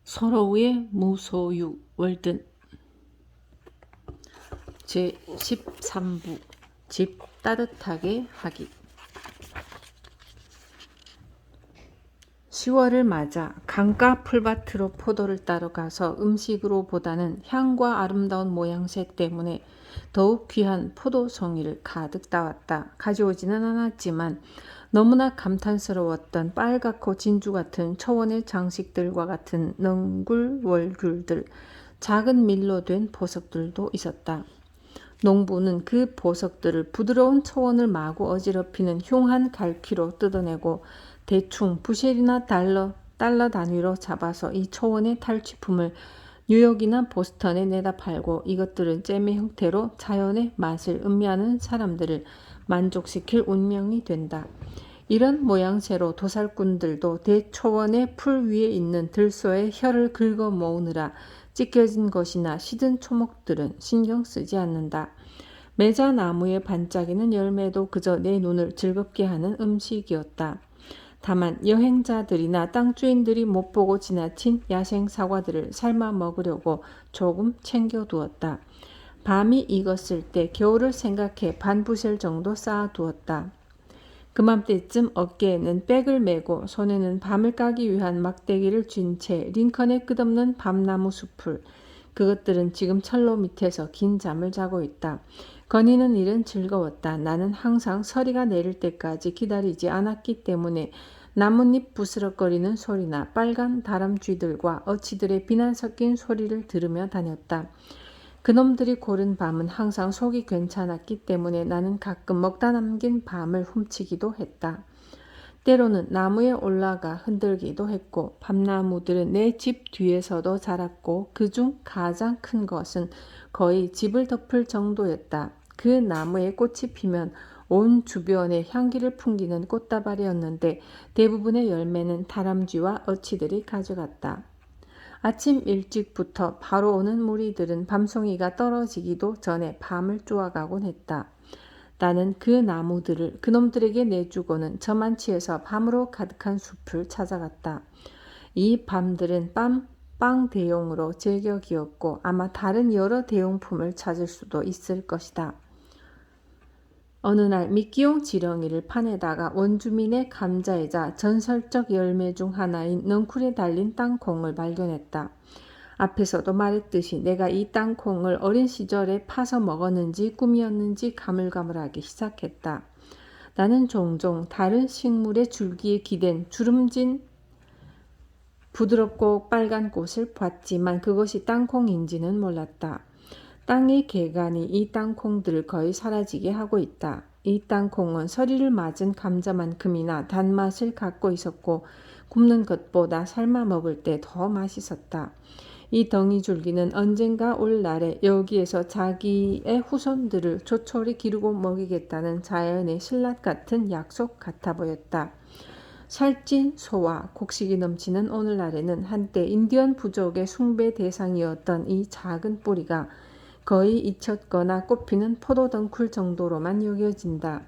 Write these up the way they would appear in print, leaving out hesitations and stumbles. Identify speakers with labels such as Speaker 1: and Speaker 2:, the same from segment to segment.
Speaker 1: 서로의 무소유 월든 제13부 집 따뜻하게 하기. 10월을 맞아 강가 풀밭으로 포도를 따러 가서 음식으로 보다는 향과 아름다운 모양새 때문에 더욱 귀한 포도송이를 가득 따왔다. 가져오지는 않았지만 너무나 감탄스러웠던 빨갛고 진주 같은 초원의 장식들과 같은 넝굴 월귤들, 작은 밀로 된 보석들도 있었다. 농부는 그 보석들을 부드러운 초원을 마구 어지럽히는 흉한 갈퀴로 뜯어내고 대충 부쉘이나 달러 단위로 잡아서 이 초원의 탈취품을 뉴욕이나 보스턴에 내다 팔고 이것들을 잼의 형태로 자연의 맛을 음미하는 사람들을 만족시킬 운명이 된다. 이런 모양새로 도살꾼들도 대초원의 풀 위에 있는 들소의 혀를 긁어 모으느라 찢겨진 것이나 시든 초목들은 신경 쓰지 않는다. 매자 나무에 반짝이는 열매도 그저 내 눈을 즐겁게 하는 음식이었다. 다만 여행자들이나 땅주인들이 못 보고 지나친 야생 사과들을 삶아 먹으려고 조금 챙겨두었다. 밤이 익었을 때 겨울을 생각해 반 부셀 정도 쌓아두었다. 그맘때쯤 어깨에는 백을 메고 손에는 밤을 까기 위한 막대기를 쥔 채 링컨의 끝없는 밤나무 숲을, 그것들은 지금 철로 밑에서 긴 잠을 자고 있다. 거니는 일은 즐거웠다. 나는 항상 서리가 내릴 때까지 기다리지 않았기 때문에 나뭇잎 부스럭거리는 소리나 빨간 다람쥐들과 어치들의 비난 섞인 소리를 들으며 다녔다. 그놈들이 고른 밤은 항상 속이 괜찮았기 때문에 나는 가끔 먹다 남긴 밤을 훔치기도 했다. 때로는 나무에 올라가 흔들기도 했고 밤나무들은 내 집 뒤에서도 자랐고 그중 가장 큰 것은 거의 집을 덮을 정도였다. 그 나무에 꽃이 피면 온 주변에 향기를 풍기는 꽃다발이었는데 대부분의 열매는 다람쥐와 어치들이 가져갔다. 아침 일찍부터 바로 오는 무리들은 밤송이가 떨어지기도 전에 밤을 쪼아가곤 했다. 나는 그 나무들을 그놈들에게 내주고는 저만치에서 밤으로 가득한 숲을 찾아갔다. 이 밤들은 빵 대용으로 제격이었고 아마 다른 여러 대용품을 찾을 수도 있을 것이다. 어느 날 미끼용 지렁이를 판에다가 원주민의 감자이자 전설적 열매 중 하나인 넝쿨에 달린 땅콩을 발견했다. 앞에서도 말했듯이 내가 이 땅콩을 어린 시절에 파서 먹었는지 꿈이었는지 가물가물하기 시작했다. 나는 종종 다른 식물의 줄기에 기댄 주름진 부드럽고 빨간 꽃을 봤지만 그것이 땅콩인지는 몰랐다. 땅의 개간이 이 땅콩들을 거의 사라지게 하고 있다. 이 땅콩은 서리를 맞은 감자만큼이나 단맛을 갖고 있었고 굽는 것보다 삶아 먹을 때 더 맛있었다. 이 덩이줄기는 언젠가 올 날에 여기에서 자기의 후손들을 조촐히 기르고 먹이겠다는 자연의 신라 같은 약속 같아 보였다. 살찐 소와 곡식이 넘치는 오늘날에는 한때 인디언 부족의 숭배 대상이었던 이 작은 뿌리가 거의 잊혔거나 꽃피는 포도덩쿨 정도로만 여겨진다.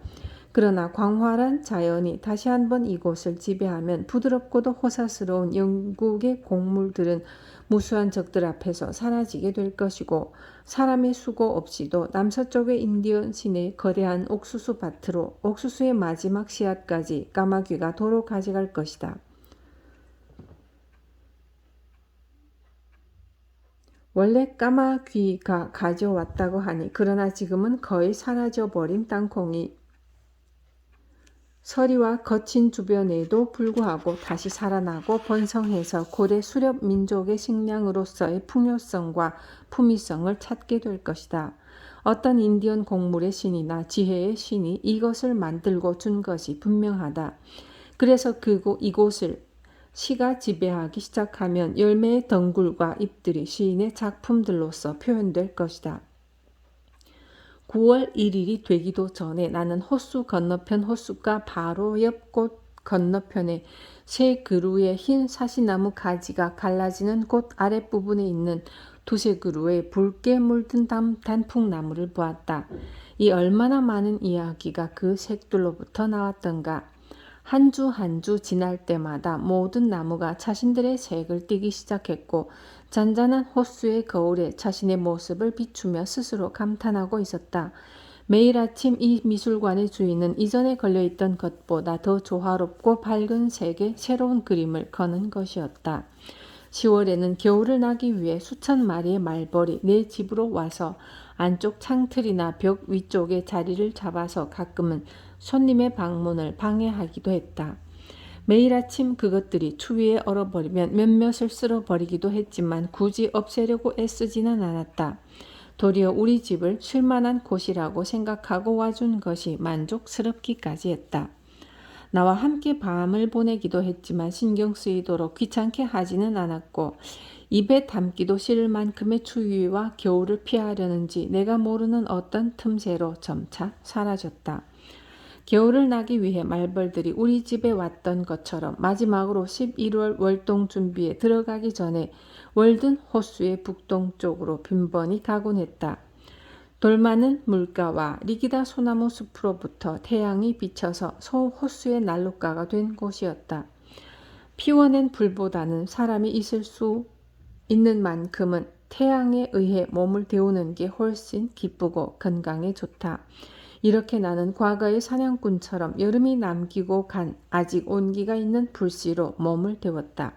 Speaker 1: 그러나 광활한 자연이 다시 한번 이곳을 지배하면 부드럽고도 호사스러운 영국의 곡물들은 무수한 적들 앞에서 사라지게 될 것이고 사람의 수고 없이도 남서쪽의 인디언 신의 거대한 옥수수 밭으로 옥수수의 마지막 씨앗까지 까마귀가 도로 가져갈 것이다. 원래 까마귀가 가져왔다고 하니 그러나 지금은 거의 사라져버린 땅콩이 서리와 거친 주변에도 불구하고 다시 살아나고 번성해서 고대 수렵 민족의 식량으로서의 풍요성과 품위성을 찾게 될 것이다. 어떤 인디언 곡물의 신이나 지혜의 신이 이것을 만들고 준 것이 분명하다. 그래서 이곳을 시가 지배하기 시작하면 열매의 덩굴과 잎들이 시인의 작품들로서 표현될 것이다. 9월 1일이 되기도 전에 나는 호수 건너편 호숫가 바로 옆 곳 건너편에 새 그루의 흰 사시나무 가지가 갈라지는 곳 아랫부분에 있는 두세 그루의 붉게 물든 단풍나무를 보았다. 이 얼마나 많은 이야기가 그 색들로부터 나왔던가. 한 주 한 주 지날 때마다 모든 나무가 자신들의 색을 띠기 시작했고 잔잔한 호수의 거울에 자신의 모습을 비추며 스스로 감탄하고 있었다. 매일 아침 이 미술관의 주인은 이전에 걸려있던 것보다 더 조화롭고 밝은 색의 새로운 그림을 거는 것이었다. 10월에는 겨울을 나기 위해 수천 마리의 말벌이 내 집으로 와서 안쪽 창틀이나 벽 위쪽에 자리를 잡아서 가끔은 손님의 방문을 방해하기도 했다. 매일 아침 그것들이 추위에 얼어버리면 몇몇을 쓸어버리기도 했지만 굳이 없애려고 애쓰지는 않았다. 도리어 우리 집을 쉴만한 곳이라고 생각하고 와준 것이 만족스럽기까지 했다. 나와 함께 밤을 보내기도 했지만 신경 쓰이도록 귀찮게 하지는 않았고 입에 담기도 싫을 만큼의 추위와 겨울을 피하려는지 내가 모르는 어떤 틈새로 점차 사라졌다. 겨울을 나기 위해 말벌들이 우리 집에 왔던 것처럼 마지막으로 11월 월동 준비에 들어가기 전에 월든 호수의 북동쪽으로 빈번히 가곤 했다. 돌 많은 물가와 리기다 소나무 숲으로부터 태양이 비쳐서 호수의 난로가가 된 곳이었다. 피워낸 불보다는 사람이 있을 수 있는 만큼은 태양에 의해 몸을 데우는 게 훨씬 기쁘고 건강에 좋다. 이렇게 나는 과거의 사냥꾼처럼 여름이 남기고 간 아직 온기가 있는 불씨로 몸을 데웠다.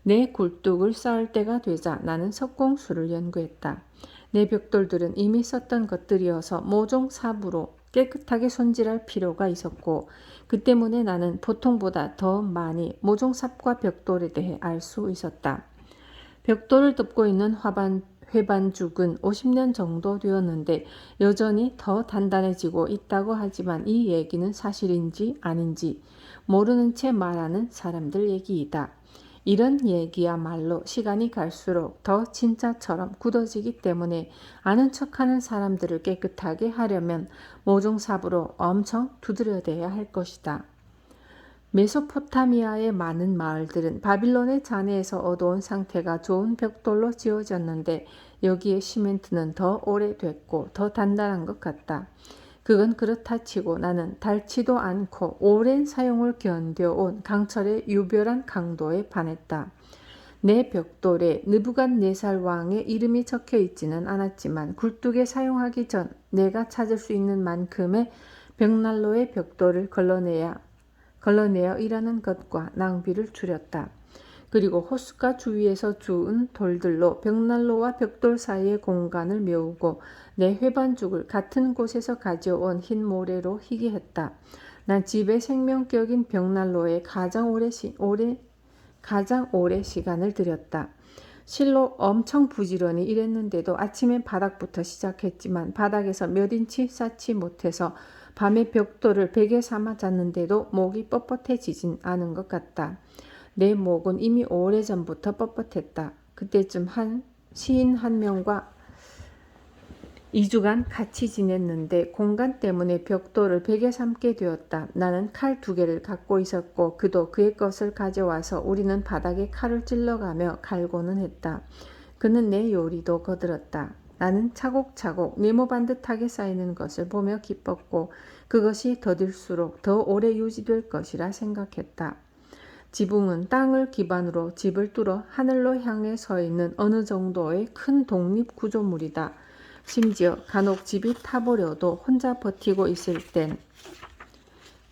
Speaker 1: 내 굴뚝을 쌓을 때가 되자 나는 석공술을 연구했다. 내 벽돌들은 이미 썼던 것들이어서 모종 삽으로 깨끗하게 손질할 필요가 있었고 그 때문에 나는 보통보다 더 많이 모종 삽과 벽돌에 대해 알 수 있었다. 벽돌을 덮고 있는 회반죽은 50년 정도 되었는데 여전히 더 단단해지고 있다고 하지만 이 얘기는 사실인지 아닌지 모르는 채 말하는 사람들 얘기이다. 이런 얘기야말로 시간이 갈수록 더 진짜처럼 굳어지기 때문에 아는 척하는 사람들을 깨끗하게 하려면 모종삽으로 엄청 두드려대야 할 것이다. 메소포타미아의 많은 마을들은 바빌론의 잔해에서 얻어온 상태가 좋은 벽돌로 지어졌는데 여기에 시멘트는 더 오래됐고 더 단단한 것 같다. 그건 그렇다 치고 나는 닳지도 않고 오랜 사용을 견뎌온 강철의 유별한 강도에 반했다. 내 벽돌에 느부갓네살 왕의 이름이 적혀 있지는 않았지만 굴뚝에 사용하기 전 내가 찾을 수 있는 만큼의 벽난로의 벽돌을 걸러내어 일하는 것과 낭비를 줄였다. 그리고 호숫가 주위에서 주운 돌들로 벽난로와 벽돌 사이의 공간을 메우고 내 회반죽을 같은 곳에서 가져온 흰 모래로 희귀했다. 난 집의 생명격인 벽난로에 가장 오래 시간을 들였다. 실로 엄청 부지런히 일했는데도 아침엔 바닥부터 시작했지만 바닥에서 몇 인치 쌓지 못해서 밤에 벽돌을 베개 삼아 잤는데도 목이 뻣뻣해지진 않은 것 같다. 내 목은 이미 오래전부터 뻣뻣했다. 그때쯤 시인 한 명과 2주간 같이 지냈는데 공간 때문에 벽돌을 베개 삼게 되었다. 나는 칼 2개를 갖고 있었고 그도 그의 것을 가져와서 우리는 바닥에 칼을 찔러가며 갈고는 했다. 그는 내 요리도 거들었다. 나는 차곡차곡 네모반듯하게 쌓이는 것을 보며 기뻤고 그것이 더딜수록 더 오래 유지될 것이라 생각했다. 지붕은 땅을 기반으로 집을 뚫어 하늘로 향해 서 있는 어느 정도의 큰 독립 구조물이다. 심지어 간혹 집이 타버려도 혼자 버티고 있을 땐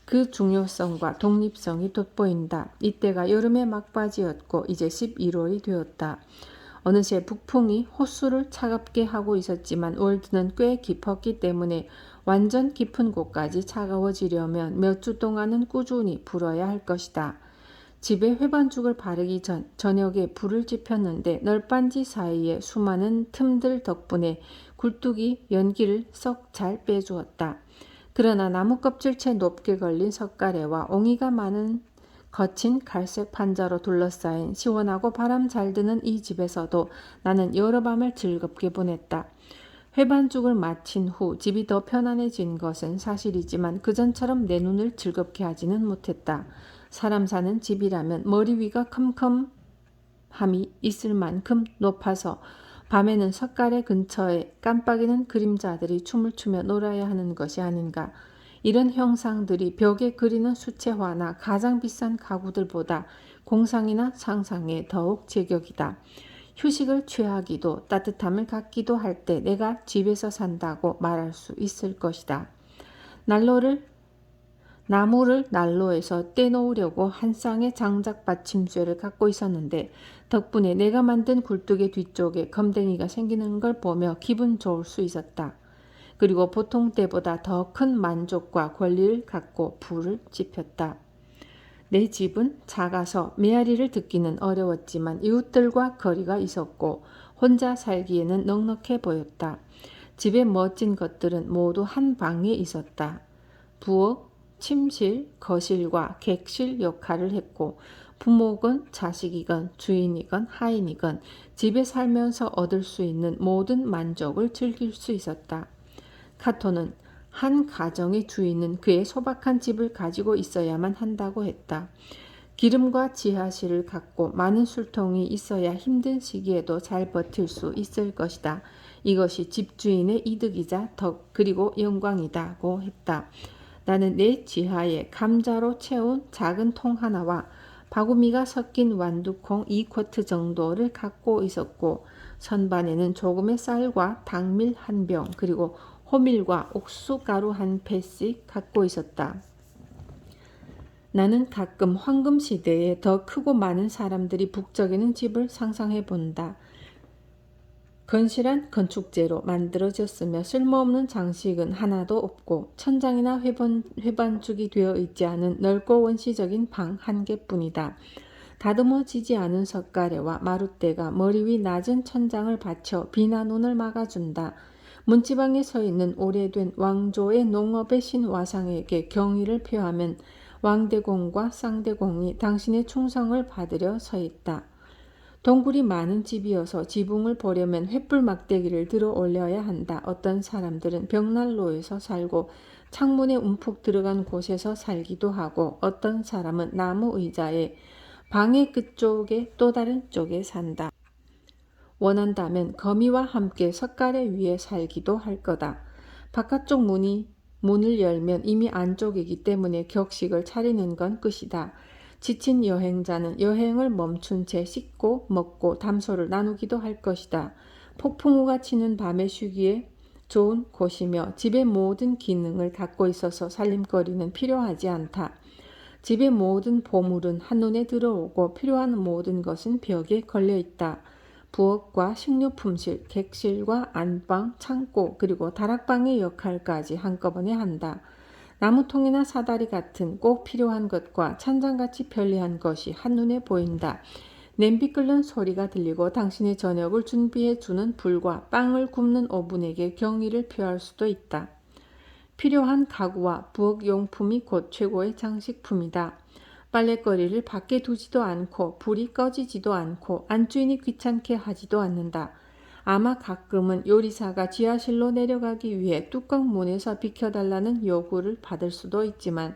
Speaker 1: 그 중요성과 독립성이 돋보인다. 이때가 여름의 막바지였고 이제 11월이 되었다. 어느새 북풍이 호수를 차갑게 하고 있었지만 월드는 꽤 깊었기 때문에 완전 깊은 곳까지 차가워지려면 몇 주 동안은 꾸준히 불어야 할 것이다. 집에 회반죽을 바르기 전 저녁에 불을 지폈는데 널빤지 사이에 수많은 틈들 덕분에 굴뚝이 연기를 썩 잘 빼주었다. 그러나 나무 껍질채 높게 걸린 석가래와 옹이가 많은 거친 갈색 판자로 둘러싸인 시원하고 바람 잘 드는 이 집에서도 나는 여러 밤을 즐겁게 보냈다. 회반죽을 마친 후 집이 더 편안해진 것은 사실이지만 그전처럼 내 눈을 즐겁게 하지는 못했다. 사람 사는 집이라면 머리 위가 컴컴함이 있을 만큼 높아서 밤에는 석가래 근처에 깜빡이는 그림자들이 춤을 추며 놀아야 하는 것이 아닌가. 이런 형상들이 벽에 그리는 수채화나 가장 비싼 가구들보다 공상이나 상상에 더욱 제격이다. 휴식을 취하기도 따뜻함을 갖기도 할 때 내가 집에서 산다고 말할 수 있을 것이다. 나무를 난로에서 떼놓으려고 한 쌍의 장작 받침쇠를 갖고 있었는데 덕분에 내가 만든 굴뚝의 뒤쪽에 검댕이가 생기는 걸 보며 기분 좋을 수 있었다. 그리고 보통 때보다 더 큰 만족과 권리를 갖고 불을 지폈다. 내 집은 작아서 메아리를 듣기는 어려웠지만 이웃들과 거리가 있었고 혼자 살기에는 넉넉해 보였다. 집의 멋진 것들은 모두 한 방에 있었다. 부엌, 침실, 거실과 객실 역할을 했고 부모건 자식이건 주인이건 하인이건 집에 살면서 얻을 수 있는 모든 만족을 즐길 수 있었다. 카토는 한 가정의 주인은 그의 소박한 집을 가지고 있어야만 한다고 했다. 기름과 지하실을 갖고 많은 술통이 있어야 힘든 시기에도 잘 버틸 수 있을 것이다. 이것이 집주인의 이득이자 덕 그리고 영광이다고 했다. 나는 내 지하에 감자로 채운 작은 통 하나와 바구미가 섞인 완두콩 2쿼트 정도를 갖고 있었고 선반에는 조금의 쌀과 당밀 한 병 그리고 호밀과 옥수수 가루 한 팩씩 갖고 있었다. 나는 가끔 황금 시대에 더 크고 많은 사람들이 북적이는 집을 상상해 본다. 건실한 건축재로 만들어졌으며 쓸모없는 장식은 하나도 없고 천장이나 회반죽이 되어 있지 않은 넓고 원시적인 방 한 개뿐이다. 다듬어지지 않은 석가래와 마룻대가 머리 위 낮은 천장을 받쳐 비나 눈을 막아준다. 문지방에 서 있는 오래된 왕조의 농업의 신와상에게 경의를 표하면 왕대공과 쌍대공이 당신의 충성을 받으려 서 있다. 동굴이 많은 집이어서 지붕을 보려면 횃불 막대기를 들어 올려야 한다. 어떤 사람들은 벽난로에서 살고 창문에 움푹 들어간 곳에서 살기도 하고 어떤 사람은 나무 의자에 방의 끝쪽에 또 다른 쪽에 산다. 원한다면 거미와 함께 석가래 위에 살기도 할 거다. 바깥쪽 문을 열면 이미 안쪽이기 때문에 격식을 차리는 건 끝이다. 지친 여행자는 여행을 멈춘 채 씻고 먹고 담소를 나누기도 할 것이다. 폭풍우가 치는 밤에 쉬기에 좋은 곳이며 집의 모든 기능을 갖고 있어서 살림거리는 필요하지 않다. 집의 모든 보물은 한눈에 들어오고 필요한 모든 것은 벽에 걸려 있다. 부엌과 식료품실, 객실과 안방, 창고, 그리고 다락방의 역할까지 한꺼번에 한다. 나무통이나 사다리 같은 꼭 필요한 것과 찬장같이 편리한 것이 한눈에 보인다. 냄비 끓는 소리가 들리고 당신의 저녁을 준비해 주는 불과 빵을 굽는 오븐에게 경의를 표할 수도 있다. 필요한 가구와 부엌 용품이 곧 최고의 장식품이다. 빨래거리를 밖에 두지도 않고 불이 꺼지지도 않고 안주인이 귀찮게 하지도 않는다. 아마 가끔은 요리사가 지하실로 내려가기 위해 뚜껑 문에서 비켜달라는 요구를 받을 수도 있지만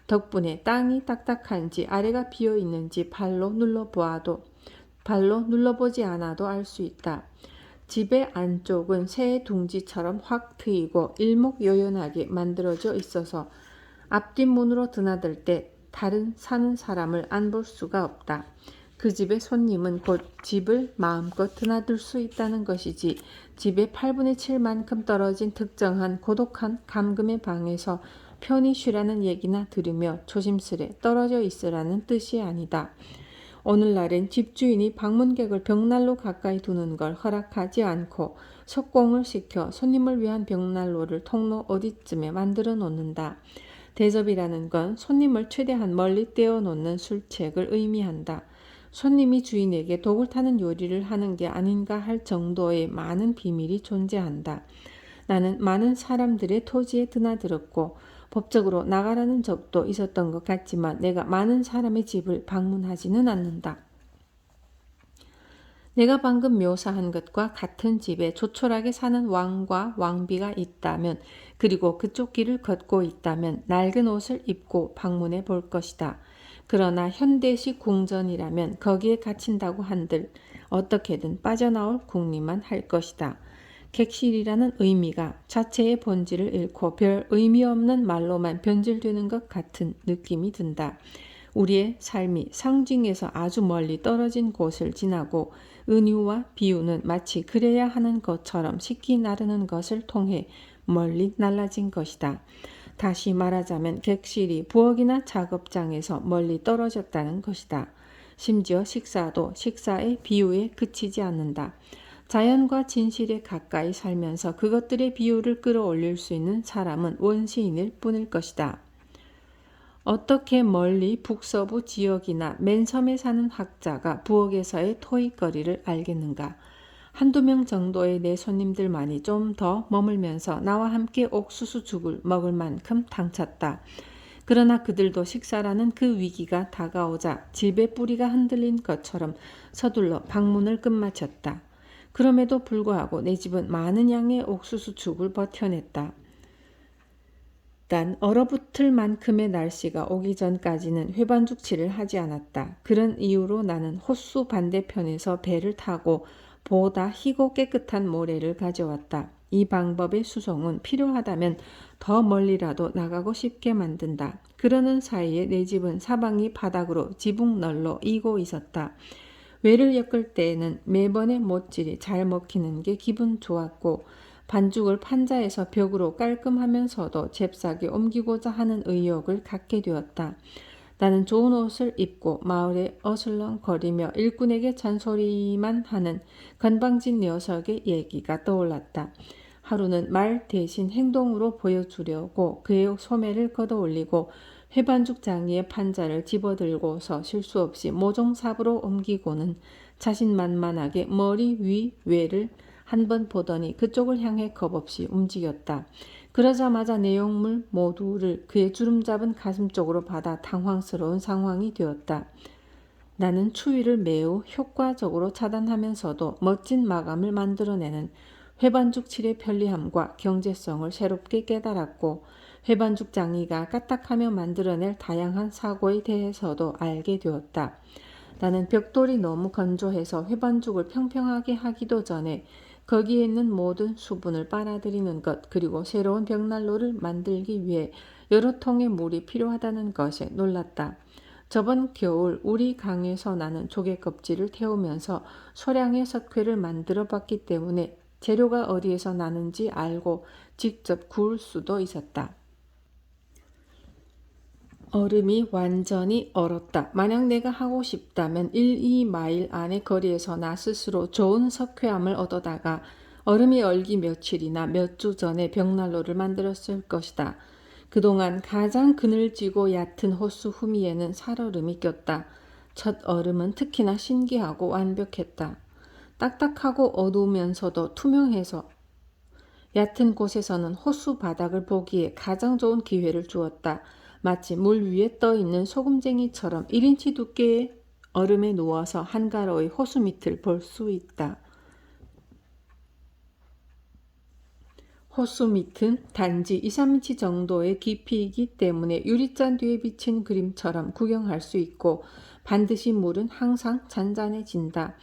Speaker 1: 덕분에 땅이 딱딱한지 아래가 비어 있는지 발로 눌러보지 않아도 알 수 있다. 집의 안쪽은 새의 둥지처럼 확 트이고 일목요연하게 만들어져 있어서 앞뒷문으로 드나들 때 다른 사는 사람을 안 볼 수가 없다. 그 집의 손님은 곧 집을 마음껏 드나들 수 있다는 것이지 집의 8분의 7만큼 떨어진 특정한 고독한 감금의 방에서 편히 쉬라는 얘기나 들으며 조심스레 떨어져 있으라는 뜻이 아니다. 오늘날엔 집주인이 방문객을 벽난로 가까이 두는 걸 허락하지 않고 석공을 시켜 손님을 위한 벽난로를 통로 어디쯤에 만들어 놓는다. 대접이라는 건 손님을 최대한 멀리 떼어 놓는 술책을 의미한다. 손님이 주인에게 독을 타는 요리를 하는 게 아닌가 할 정도의 많은 비밀이 존재한다. 나는 많은 사람들의 토지에 드나들었고 법적으로 나가라는 적도 있었던 것 같지만 내가 많은 사람의 집을 방문하지는 않는다. 내가 방금 묘사한 것과 같은 집에 조촐하게 사는 왕과 왕비가 있다면 그리고 그쪽 길을 걷고 있다면 낡은 옷을 입고 방문해 볼 것이다. 그러나 현대식 궁전이라면 거기에 갇힌다고 한들 어떻게든 빠져나올 궁리만 할 것이다. 객실이라는 의미가 자체의 본질을 잃고 별 의미 없는 말로만 변질되는 것 같은 느낌이 든다. 우리의 삶이 상징에서 아주 멀리 떨어진 곳을 지나고 은유와 비유는 마치 그래야 하는 것처럼 식기 나르는 것을 통해 멀리 날아진 것이다. 다시 말하자면 객실이 부엌이나 작업장에서 멀리 떨어졌다는 것이다. 심지어 식사도 식사의 비유에 그치지 않는다. 자연과 진실에 가까이 살면서 그것들의 비유를 끌어올릴 수 있는 사람은 원시인일 뿐일 것이다. 어떻게 멀리 북서부 지역이나 맨섬에 사는 학자가 부엌에서의 토익거리를 알겠는가? 한두 명 정도의 내 손님들만이 좀 더 머물면서 나와 함께 옥수수죽을 먹을 만큼 당찼다. 그러나 그들도 식사라는 그 위기가 다가오자 질배 뿌리가 흔들린 것처럼 서둘러 방문을 끝마쳤다. 그럼에도 불구하고 내 집은 많은 양의 옥수수죽을 버텨냈다. 단 얼어붙을 만큼의 날씨가 오기 전까지는 회반죽치를 하지 않았다. 그런 이유로 나는 호수 반대편에서 배를 타고 보다 희고 깨끗한 모래를 가져왔다. 이 방법의 수송은 필요하다면 더 멀리라도 나가고 싶게 만든다. 그러는 사이에 내 집은 사방이 바닥으로 지붕 널로 이고 있었다. 외를 엮을 때에는 매번의 못질이 잘 먹히는 게 기분 좋았고 반죽을 판자에서 벽으로 깔끔하면서도 잽싸게 옮기고자 하는 의욕을 갖게 되었다. 나는 좋은 옷을 입고 마을에 어슬렁거리며 일꾼에게 잔소리만 하는 건방진 녀석의 얘기가 떠올랐다. 하루는 말 대신 행동으로 보여주려고 그의 소매를 걷어올리고 회반죽 장이의 판자를 집어들고서 실수 없이 모종삽으로 옮기고는 자신만만하게 머리 위 외를 한 번 보더니 그쪽을 향해 겁없이 움직였다. 그러자마자 내용물 모두를 그의 주름 잡은 가슴 쪽으로 받아 당황스러운 상황이 되었다. 나는 추위를 매우 효과적으로 차단하면서도 멋진 마감을 만들어내는 회반죽 칠의 편리함과 경제성을 새롭게 깨달았고 회반죽 장이가 까딱하며 만들어낼 다양한 사고에 대해서도 알게 되었다. 나는 벽돌이 너무 건조해서 회반죽을 평평하게 하기도 전에 거기에 있는 모든 수분을 빨아들이는 것 그리고 새로운 벽난로를 만들기 위해 여러 통의 물이 필요하다는 것에 놀랐다. 저번 겨울 우리 강에서 나는 조개 껍질을 태우면서 소량의 석회를 만들어 봤기 때문에 재료가 어디에서 나는지 알고 직접 구울 수도 있었다. 얼음이 완전히 얼었다. 만약 내가 하고 싶다면 1-2마일 안의 거리에서 나 스스로 좋은 석회암을 얻어다가 얼음이 얼기 며칠이나 몇 주 전에 벽난로를 만들었을 것이다. 그동안 가장 그늘지고 얕은 호수 후미에는 살얼음이 꼈다. 첫 얼음은 특히나 신기하고 완벽했다. 딱딱하고 어두우면서도 투명해서 얕은 곳에서는 호수 바닥을 보기에 가장 좋은 기회를 주었다. 마치 물 위에 떠있는 소금쟁이처럼 1인치 두께의 얼음에 누워서 한가로이 호수 밑을 볼 수 있다. 호수 밑은 단지 2-3인치 정도의 깊이이기 때문에 유리잔 뒤에 비친 그림처럼 구경할 수 있고 반드시 물은 항상 잔잔해진다.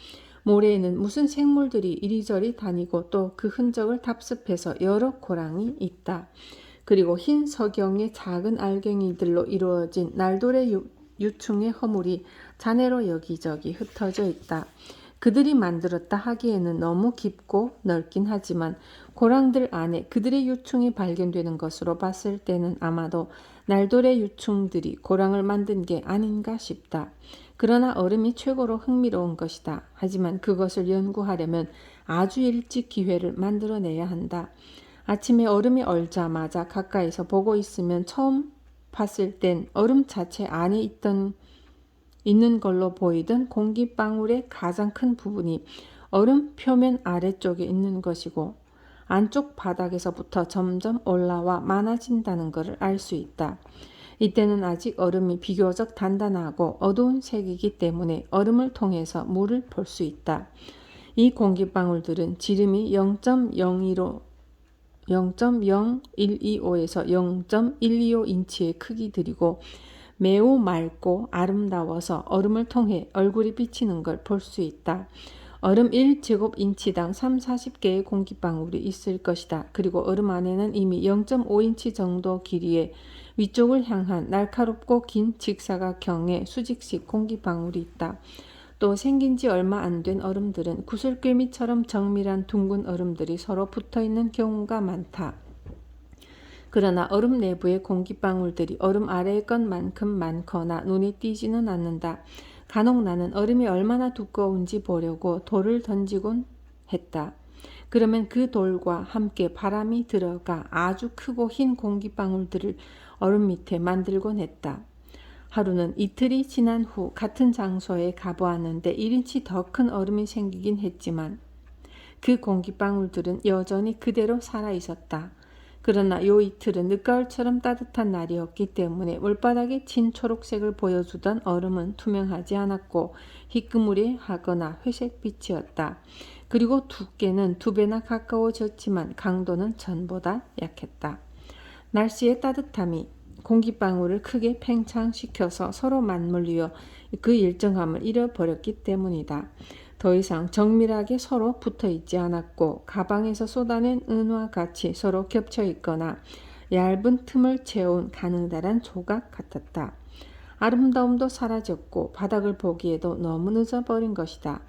Speaker 1: 모래에는 무슨 생물들이 이리저리 다니고 또 그 흔적을 답습해서 여러 고랑이 있다. 그리고 흰 석영의 작은 알갱이들로 이루어진 날돌의 유충의 허물이 잔해로 여기저기 흩어져 있다. 그들이 만들었다 하기에는 너무 깊고 넓긴 하지만 고랑들 안에 그들의 유충이 발견되는 것으로 봤을 때는 아마도 날돌의 유충들이 고랑을 만든 게 아닌가 싶다. 그러나 얼음이 최고로 흥미로운 것이다. 하지만 그것을 연구하려면 아주 일찍 기회를 만들어내야 한다. 아침에 얼음이 얼자마자 가까이서 보고 있으면 처음 봤을 땐 얼음 자체 안에 있는 걸로 보이던 공기방울의 가장 큰 부분이 얼음 표면 아래쪽에 있는 것이고 안쪽 바닥에서부터 점점 올라와 많아진다는 것을 알 수 있다. 이때는 아직 얼음이 비교적 단단하고 어두운 색이기 때문에 얼음을 통해서 물을 볼 수 있다. 이 공기방울들은 지름이 0.0125에서 0.125인치의 크기들이고 매우 맑고 아름다워서 얼음을 통해 얼굴이 비치는 걸 볼 수 있다. 얼음 1제곱인치당 3-40개의 공기방울이 있을 것이다. 그리고 얼음 안에는 이미 0.5인치 정도 길이의 위쪽을 향한 날카롭고 긴 직사각형의 수직식 공기방울이 있다. 또 생긴 지 얼마 안 된 얼음들은 구슬꿰미처럼 정밀한 둥근 얼음들이 서로 붙어있는 경우가 많다. 그러나 얼음 내부의 공기방울들이 얼음 아래의 것만큼 많거나 눈에 띄지는 않는다. 간혹 나는 얼음이 얼마나 두꺼운지 보려고 돌을 던지곤 했다. 그러면 그 돌과 함께 바람이 들어가 아주 크고 흰 공기방울들을 얼음 밑에 만들곤 했다. 하루는 이틀이 지난 후 같은 장소에 가보았는데 1인치 더 큰 얼음이 생기긴 했지만 그 공기방울들은 여전히 그대로 살아있었다. 그러나 요 이틀은 늦가을처럼 따뜻한 날이었기 때문에 물바닥에 진 초록색을 보여주던 얼음은 투명하지 않았고 희끄무리하거나 회색빛이었다. 그리고 두께는 2배나 가까워졌지만 강도는 전보다 약했다. 날씨의 따뜻함이 공기방울을 크게 팽창시켜서 서로 맞물려 그 일정함을 잃어버렸기 때문이다. 더 이상 정밀하게 서로 붙어있지 않았고 가방에서 쏟아낸 은과 같이 서로 겹쳐있거나 얇은 틈을 채운 가느다란 조각 같았다. 아름다움도 사라졌고 바닥을 보기에도 너무 늦어버린 것이다.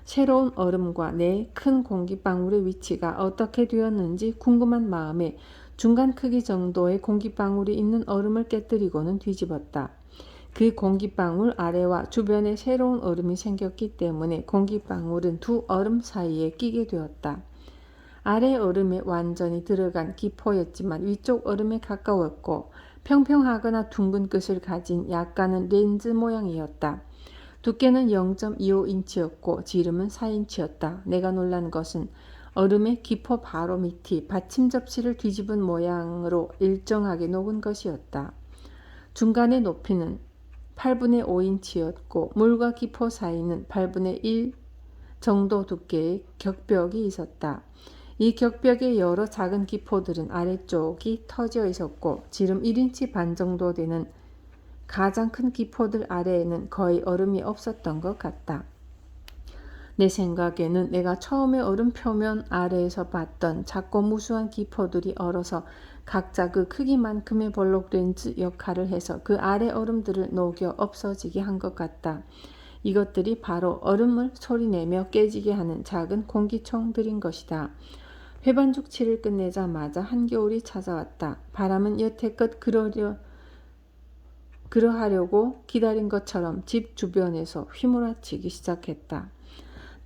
Speaker 1: 새로운 얼음과 내 큰 공기방울의 위치가 어떻게 되었는지 궁금한 마음에 중간 크기 정도의 공기방울이 있는 얼음을 깨뜨리고는 뒤집었다. 그 공기방울 아래와 주변에 새로운 얼음이 생겼기 때문에 공기방울은 두 얼음 사이에 끼게 되었다. 아래 얼음에 완전히 들어간 기포였지만 위쪽 얼음에 가까웠고 평평하거나 둥근 끝을 가진 약간은 렌즈 모양이었다. 두께는 0.25인치였고 지름은 4인치였다. 내가 놀란 것은 얼음의 기포 바로 밑이 받침 접시를 뒤집은 모양으로 일정하게 녹은 것이었다. 중간의 높이는 8분의 5인치였고 물과 기포 사이는 8분의 1 정도 두께의 격벽이 있었다. 이 격벽의 여러 작은 기포들은 아래쪽이 터져 있었고 지름 1인치 반 정도 되는 가장 큰 기포들 아래에는 거의 얼음이 없었던 것 같다. 내 생각에는 내가 처음에 얼음 표면 아래에서 봤던 작고 무수한 기포들이 얼어서 각자 그 크기만큼의 볼록 렌즈 역할을 해서 그 아래 얼음들을 녹여 없어지게 한 것 같다. 이것들이 바로 얼음을 소리내며 깨지게 하는 작은 공기총들인 것이다. 회반죽치를 끝내자마자 한겨울이 찾아왔다. 바람은 여태껏 그러하려고 기다린 것처럼 집 주변에서 휘몰아치기 시작했다.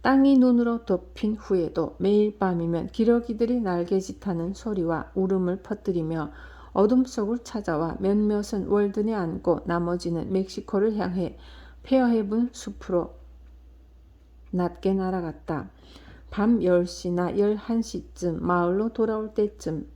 Speaker 1: 땅이 눈으로 덮인 후에도 매일 밤이면 기러기들이 날개짓하는 소리와 울음을 퍼뜨리며 어둠 속을 찾아와 몇몇은 월든에 앉고 나머지는 멕시코를 향해 폐허해본 숲으로 낮게 날아갔다. 밤 10시나 11시쯤 마을로 돌아올 때쯤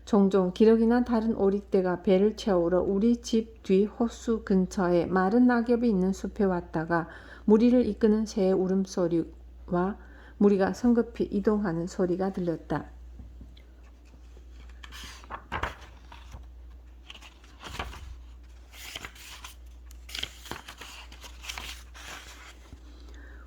Speaker 1: 종종 기러기나 다른 오리떼가 배를 채우러 우리 집 뒤 호수 근처에 마른 낙엽이 있는 숲에 왔다가 무리를 이끄는 새의 울음소리와 무리가 성급히 이동하는 소리가 들렸다.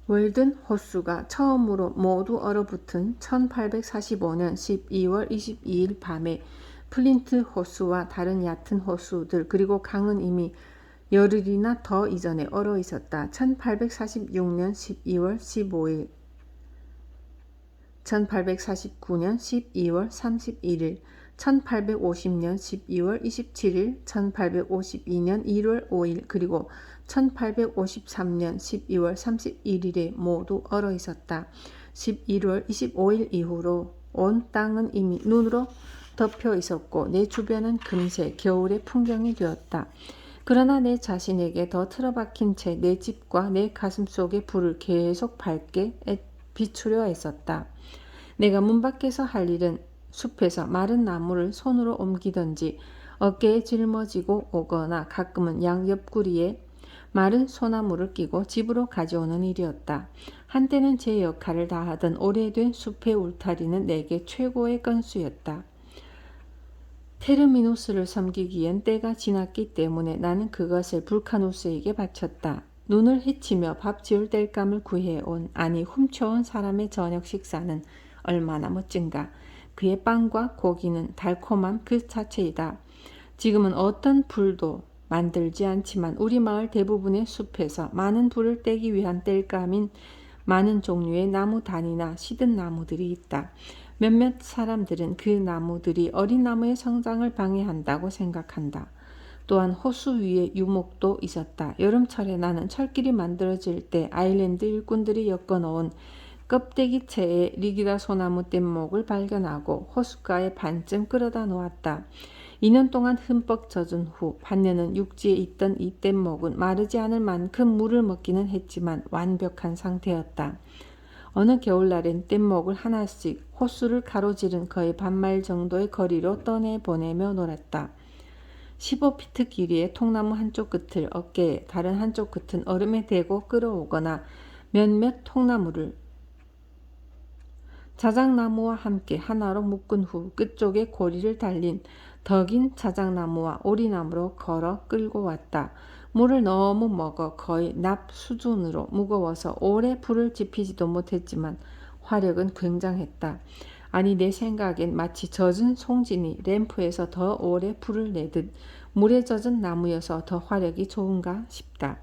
Speaker 1: 월든 호수가 처음으로 모두 얼어붙은 1845년 12월 22일 밤에 플린트 호수와 다른 얕은 호수들 그리고 강은 이미 열흘이나 더 이전에 얼어 있었다. 1846년 12월 15일, 1849년 12월 31일, 1850년 12월 27일, 1852년 1월 5일, 그리고 1853년 12월 31일에 모두 얼어 있었다. 11월 25일 이후로 온 땅은 이미 눈으로 덮여 있었고 내 주변은 금세 겨울의 풍경이 되었다. 그러나 내 자신에게 더 틀어박힌 채 내 집과 내 가슴 속의 불을 계속 밝게 비추려 했었다. 내가 문 밖에서 할 일은 숲에서 마른 나무를 손으로 옮기던지 어깨에 짊어지고 오거나 가끔은 양 옆구리에 마른 소나무를 끼고 집으로 가져오는 일이었다. 한때는 제 역할을 다하던 오래된 숲의 울타리는 내게 최고의 건수였다. 테르미누스를 섬기기엔 때가 지났기 때문에 나는 그것을 불카누스에게 바쳤다. 눈을 헤치며 밥 지을 땔감을 구해온, 아니 훔쳐온 사람의 저녁 식사는 얼마나 멋진가. 그의 빵과 고기는 달콤함 그 자체이다. 지금은 어떤 불도 만들지 않지만 우리 마을 대부분의 숲에서 많은 불을 떼기 위한 땔감인 많은 종류의 나무 단이나 시든 나무들이 있다. 몇몇 사람들은 그 나무들이 어린 나무의 성장을 방해한다고 생각한다. 또한 호수 위에 유목도 있었다. 여름철에 나는 철길이 만들어질 때 아일랜드 일꾼들이 엮어놓은 껍데기채의 리기다 소나무 뗏목을 발견하고 호숫가에 반쯤 끌어다 놓았다. 2년 동안 흠뻑 젖은 후 반년은 육지에 있던 이 뗏목은 마르지 않을 만큼 물을 먹기는 했지만 완벽한 상태였다. 어느 겨울날엔 뗏목을 하나씩 호수를 가로지른 거의 반마일 정도의 거리로 떠내보내며 놀았다. 15피트 길이의 통나무 한쪽 끝을 어깨에, 다른 한쪽 끝은 얼음에 대고 끌어오거나 몇몇 통나무를 자작나무와 함께 하나로 묶은 후 끝쪽에 고리를 달린 더 긴 자작나무와 오리나무로 걸어 끌고 왔다. 물을 너무 먹어 거의 납 수준으로 무거워서 오래 불을 지피지도 못했지만 화력은 굉장했다. 아니 내 생각엔 마치 젖은 송진이 램프에서 더 오래 불을 내듯 물에 젖은 나무여서 더 화력이 좋은가 싶다.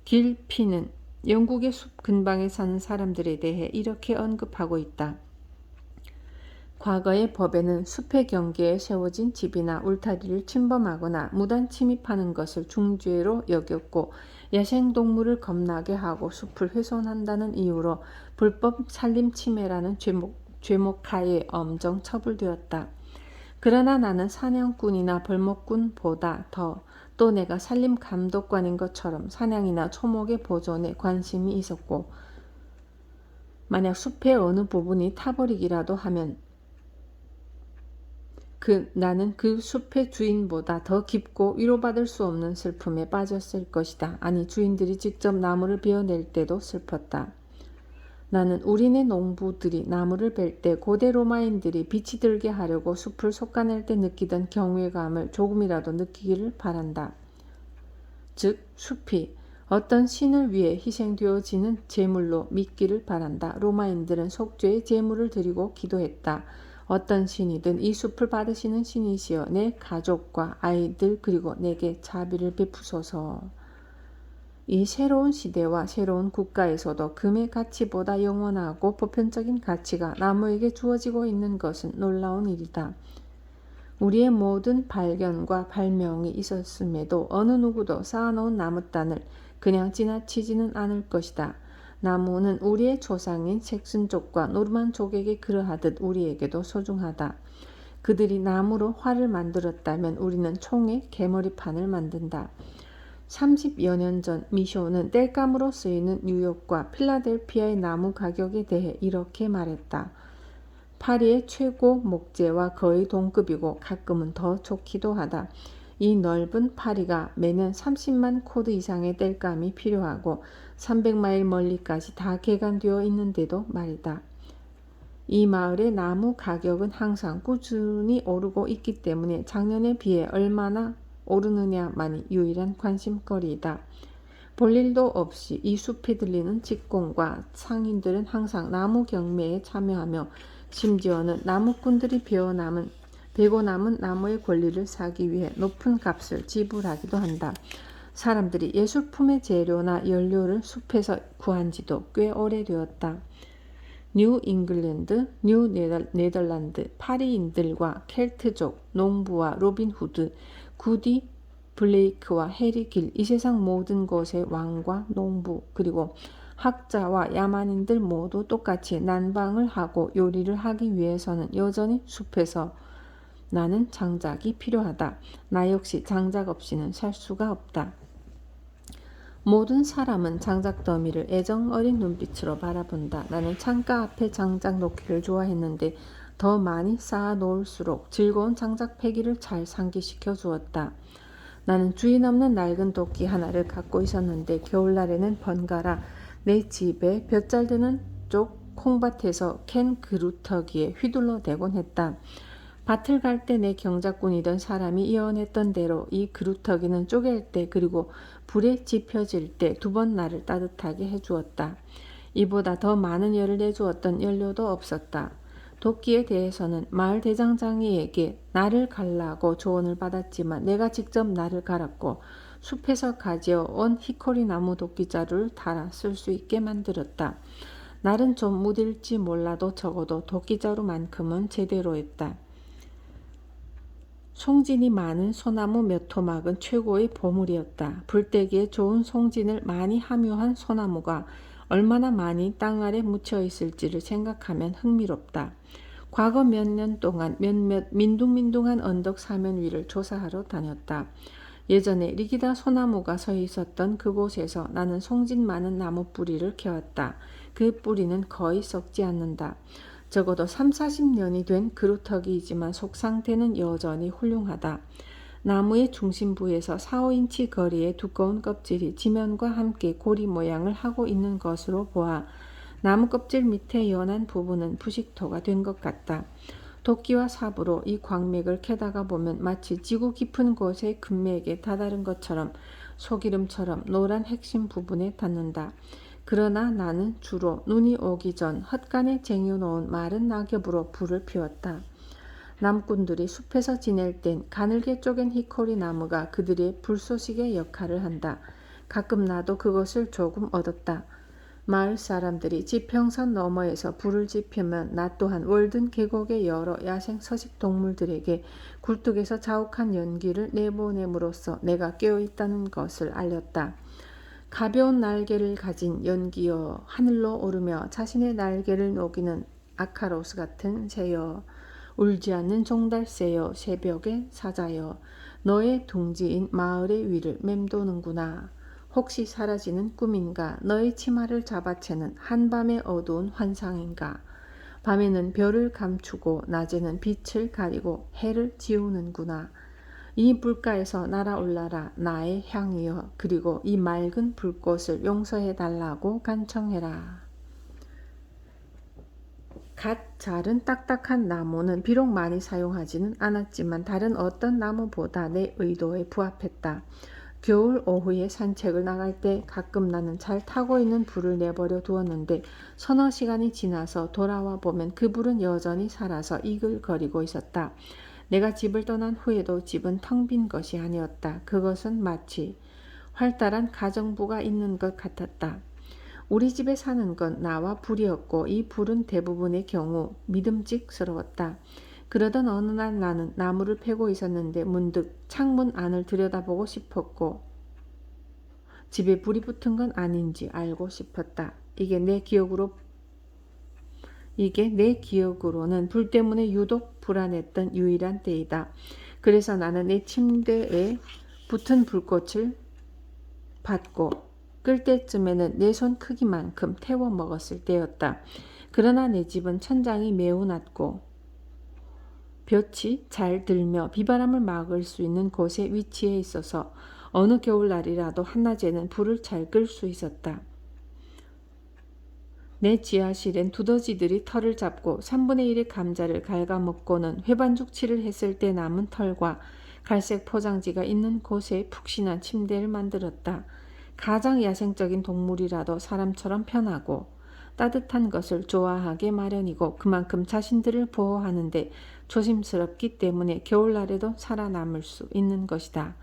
Speaker 1: 길피는 영국의 숲 근방에 사는 사람들에 대해 이렇게 언급하고 있다. 과거의 법에는 숲의 경계에 세워진 집이나 울타리를 침범하거나 무단 침입하는 것을 중죄로 여겼고 야생동물을 겁나게 하고 숲을 훼손한다는 이유로 불법 산림 침해라는 죄목하에 엄정 처벌되었다. 그러나 나는 사냥꾼이나 벌목꾼보다 또 내가 산림 감독관인 것처럼 사냥이나 초목의 보존에 관심이 있었고 만약 숲의 어느 부분이 타버리기라도 하면 나는 그 숲의 주인보다 더 깊고 위로받을 수 없는 슬픔에 빠졌을 것이다. 아니 주인들이 직접 나무를 베어낼 때도 슬펐다. 나는 우리네 농부들이 나무를 벨 때 고대 로마인들이 빛이 들게 하려고 숲을 솎아낼 때 느끼던 경외감을 조금이라도 느끼기를 바란다. 즉 숲이 어떤 신을 위해 희생되어지는 제물로 믿기를 바란다. 로마인들은 속죄의 제물을 드리고 기도했다. 어떤 신이든 이 숲을 받으시는 신이시여 내 가족과 아이들 그리고 내게 자비를 베푸소서. 이 새로운 시대와 새로운 국가에서도 금의 가치보다 영원하고 보편적인 가치가 나무에게 주어지고 있는 것은 놀라운 일이다. 우리의 모든 발견과 발명이 있었음에도 어느 누구도 쌓아놓은 나무단을 그냥 지나치지는 않을 것이다. 나무는 우리의 조상인 색슨족과 노르만족에게 그러하듯 우리에게도 소중하다. 그들이 나무로 활을 만들었다면 우리는 총에 개머리판을 만든다. 30여 년 전 미쇼는 땔감으로 쓰이는 뉴욕과 필라델피아의 나무 가격에 대해 이렇게 말했다. 파리의 최고 목재와 거의 동급이고 가끔은 더 좋기도 하다. 이 넓은 파리가 매년 30만 코드 이상의 땔감이 필요하고 300마일 멀리까지 다 개간되어 있는데도 말이다. 이 마을의 나무 가격은 항상 꾸준히 오르고 있기 때문에 작년에 비해 얼마나 오르느냐만이 유일한 관심거리이다. 볼일도 없이 이 숲에 들리는 직공과 상인들은 항상 나무 경매에 참여하며 심지어는 나무꾼들이 베고 남은 나무의 권리를 사기 위해 높은 값을 지불하기도 한다. 사람들이 예술품의 재료나 연료를 숲에서 구한 지도 꽤 오래되었다. 뉴 잉글랜드, 뉴 네덜란드, 파리인들과 켈트족, 농부와 로빈 후드, 구디 블레이크와 해리 길, 이 세상 모든 곳의 왕과 농부, 그리고 학자와 야만인들 모두 똑같이 난방을 하고 요리를 하기 위해서는 여전히 숲에서 나는 장작이 필요하다. 나 역시 장작 없이는 살 수가 없다. 모든 사람은 장작 더미를 애정 어린 눈빛으로 바라본다. 나는 창가 앞에 장작 놓기를 좋아했는데 더 많이 쌓아 놓을수록 즐거운 장작 패기를 잘 상기시켜 주었다. 나는 주인 없는 낡은 도끼 하나를 갖고 있었는데 겨울날에는 번갈아 내 집에 볕잘 드는 쪽 콩밭에서 캔 그루터기에 휘둘러 대곤 했다. 밭을 갈 때 내 경작꾼이던 사람이 예언했던 대로 이 그루터기는 쪼갤 때 그리고 불에 지펴질 때 2번 나를 따뜻하게 해주었다. 이보다 더 많은 열을 내주었던 연료도 없었다. 도끼에 대해서는 마을 대장장이에게 나를 갈라고 조언을 받았지만 내가 직접 나를 갈았고 숲에서 가지어 온 히코리 나무 도끼자루를 달아 쓸 수 있게 만들었다. 날은 좀 무딜지 몰라도 적어도 도끼자루만큼은 제대로 했다. 송진이 많은 소나무 몇 토막은 최고의 보물이었다. 불때기에 좋은 송진을 많이 함유한 소나무가 얼마나 많이 땅 아래 묻혀 있을지를 생각하면 흥미롭다. 과거 몇 년 동안 몇몇 민둥민둥한 언덕 사면 위를 조사하러 다녔다. 예전에 리기다 소나무가 서 있었던 그곳에서 나는 송진 많은 나무 뿌리를 캐왔다. 그 뿌리는 거의 썩지 않는다. 적어도 30-40년이 된 그루터기이지만 속 상태는 여전히 훌륭하다. 나무의 중심부에서 4-5인치 거리의 두꺼운 껍질이 지면과 함께 고리 모양을 하고 있는 것으로 보아 나무 껍질 밑에 연한 부분은 부식토가 된 것 같다. 도끼와 삽으로 이 광맥을 캐다가 보면 마치 지구 깊은 곳의 금맥에 다다른 것처럼 소기름처럼 노란 핵심 부분에 닿는다. 그러나 나는 주로 눈이 오기 전 헛간에 쟁여놓은 마른 낙엽으로 불을 피웠다. 남꾼들이 숲에서 지낼 땐 가늘게 쪼갠 히코리 나무가 그들의 불쏘시개 역할을 한다. 가끔 나도 그것을 조금 얻었다. 마을 사람들이 지평선 너머에서 불을 지피면 나 또한 월든 계곡의 여러 야생 서식 동물들에게 굴뚝에서 자욱한 연기를 내보냄으로써 내가 깨어있다는 것을 알렸다. 가벼운 날개를 가진 연기여, 하늘로 오르며 자신의 날개를 녹이는 아카로스 같은 새여, 울지 않는 종달새여, 새벽의 사자여, 너의 둥지인 마을의 위를 맴도는구나. 혹시 사라지는 꿈인가? 너의 치마를 잡아채는 한밤의 어두운 환상인가? 밤에는 별을 감추고 낮에는 빛을 가리고 해를 지우는구나. 이 물가에서 날아올라라 나의 향이여. 그리고 이 맑은 불꽃을 용서해달라고 간청해라. 갓 자른 딱딱한 나무는 비록 많이 사용하지는 않았지만 다른 어떤 나무보다 내 의도에 부합했다. 겨울 오후에 산책을 나갈 때 가끔 나는 잘 타고 있는 불을 내버려 두었는데 서너 시간이 지나서 돌아와 보면 그 불은 여전히 살아서 이글거리고 있었다. 내가 집을 떠난 후에도 집은 텅 빈 것이 아니었다. 그것은 마치 활달한 가정부가 있는 것 같았다. 우리 집에 사는 건 나와 불이었고 이 불은 대부분의 경우 믿음직스러웠다. 그러던 어느 날 나는 나무를 패고 있었는데 문득 창문 안을 들여다보고 싶었고 집에 불이 붙은 건 아닌지 알고 싶었다. 이게 내 기억으로는 불 때문에 유독 불안했던 유일한 때이다. 그래서 나는 내 침대에 붙은 불꽃을 받고 끌 때쯤에는 내 손 크기만큼 태워 먹었을 때였다. 그러나 내 집은 천장이 매우 낮고 볕이 잘 들며 비바람을 막을 수 있는 곳에 위치해 있어서 어느 겨울날이라도 한낮에는 불을 잘 끌 수 있었다. 내 지하실엔 두더지들이 털을 잡고 3분의 1의 감자를 갉아먹고는 회반죽칠을 했을 때 남은 털과 갈색 포장지가 있는 곳에 푹신한 침대를 만들었다. 가장 야생적인 동물이라도 사람처럼 편하고 따뜻한 것을 좋아하게 마련이고 그만큼 자신들을 보호하는데 조심스럽기 때문에 겨울날에도 살아남을 수 있는 것이다.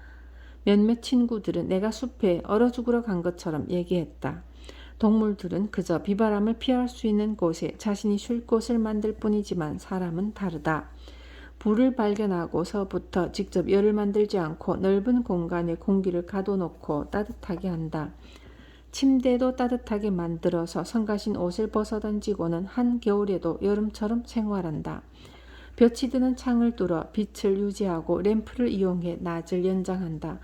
Speaker 1: 몇몇 친구들은 내가 숲에 얼어 죽으러 간 것처럼 얘기했다. 동물들은 그저 비바람을 피할 수 있는 곳에 자신이 쉴 곳을 만들 뿐이지만 사람은 다르다. 불을 발견하고서부터 직접 열을 만들지 않고 넓은 공간에 공기를 가둬놓고 따뜻하게 한다. 침대도 따뜻하게 만들어서 성가신 옷을 벗어던지고는 한겨울에도 여름처럼 생활한다. 볕이 드는 창을 뚫어 빛을 유지하고 램프를 이용해 낮을 연장한다.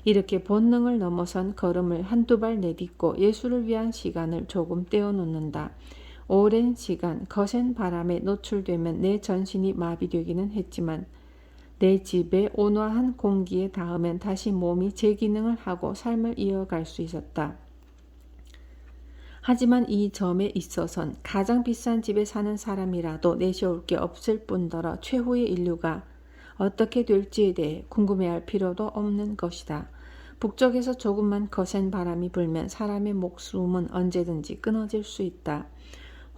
Speaker 1: 이렇게 본능을 넘어선 걸음을 한두 발 내딛고 예술을 위한 시간을 조금 떼어놓는다. 오랜 시간 거센 바람에 노출되면 내 전신이 마비되기는 했지만 내 집에 온화한 공기에 닿으면 다시 몸이 제 기능을 하고 삶을 이어갈 수 있었다. 하지만 이 점에 있어선 가장 비싼 집에 사는 사람이라도 내세울 게 없을 뿐더러 최후의 인류가 어떻게 될지에 대해 궁금해할 필요도 없는 것이다. 북쪽에서 조금만 거센 바람이 불면 사람의 목숨은 언제든지 끊어질 수 있다.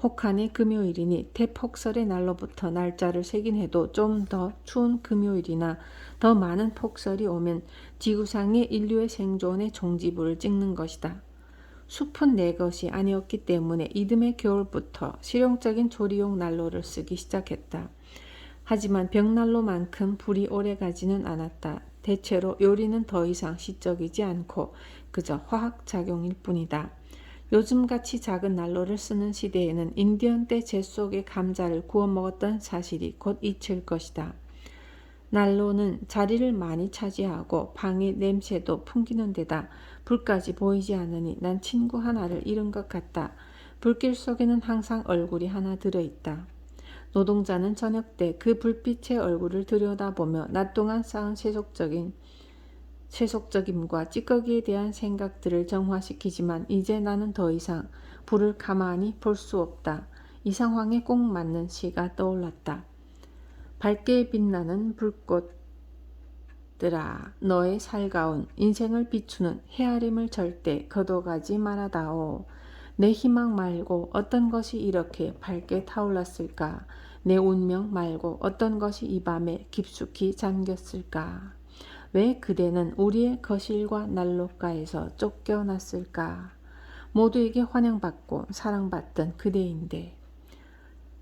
Speaker 1: 혹한의 금요일이니 대폭설의 날로부터 날짜를 세긴 해도 좀 더 추운 금요일이나 더 많은 폭설이 오면 지구상의 인류의 생존의 종지부를 찍는 것이다. 숲은 내 것이 아니었기 때문에 이듬해 겨울부터 실용적인 조리용 난로를 쓰기 시작했다. 하지만 벽난로만큼 불이 오래가지는 않았다. 대체로 요리는 더 이상 시적이지 않고 그저 화학작용일 뿐이다. 요즘같이 작은 난로를 쓰는 시대에는 인디언 때 재 속에 감자를 구워 먹었던 사실이 곧 잊힐 것이다. 난로는 자리를 많이 차지하고 방의 냄새도 풍기는 데다 불까지 보이지 않으니 난 친구 하나를 잃은 것 같다. 불길 속에는 항상 얼굴이 하나 들어있다. 노동자는 저녁 때 그 불빛의 얼굴을 들여다보며 낮 동안 쌓은 세속적임과 찌꺼기에 대한 생각들을 정화시키지만 이제 나는 더 이상 불을 가만히 볼 수 없다. 이 상황에 꼭 맞는 시가 떠올랐다. 밝게 빛나는 불꽃들아, 너의 살가운 인생을 비추는 헤아림을 절대 거둬가지 말아다오. 내 희망 말고 어떤 것이 이렇게 밝게 타올랐을까? 내 운명 말고 어떤 것이 이 밤에 깊숙이 잠겼을까? 왜 그대는 우리의 거실과 난로가에서 쫓겨났을까? 모두에게 환영받고 사랑받던 그대인데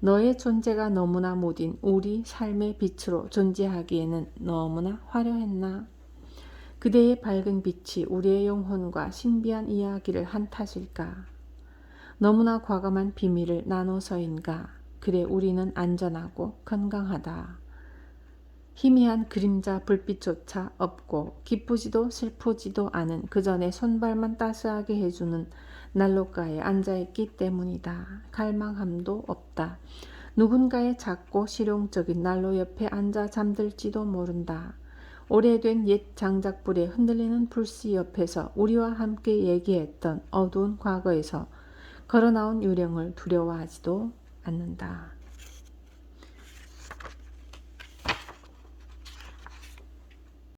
Speaker 1: 너의 존재가 너무나 무딘 우리 삶의 빛으로 존재하기에는 너무나 화려했나? 그대의 밝은 빛이 우리의 영혼과 신비한 이야기를 한 탓일까? 너무나 과감한 비밀을 나눠서인가? 그래 우리는 안전하고 건강하다. 희미한 그림자 불빛조차 없고 기쁘지도 슬프지도 않은 그저 내 손발만 따스하게 해주는 난로가에 앉아있기 때문이다. 갈망함도 없다. 누군가의 작고 실용적인 난로 옆에 앉아 잠들지도 모른다. 오래된 옛 장작불에 흔들리는 불씨 옆에서 우리와 함께 얘기했던 어두운 과거에서 걸어나온 유령을 두려워하지도 않는다.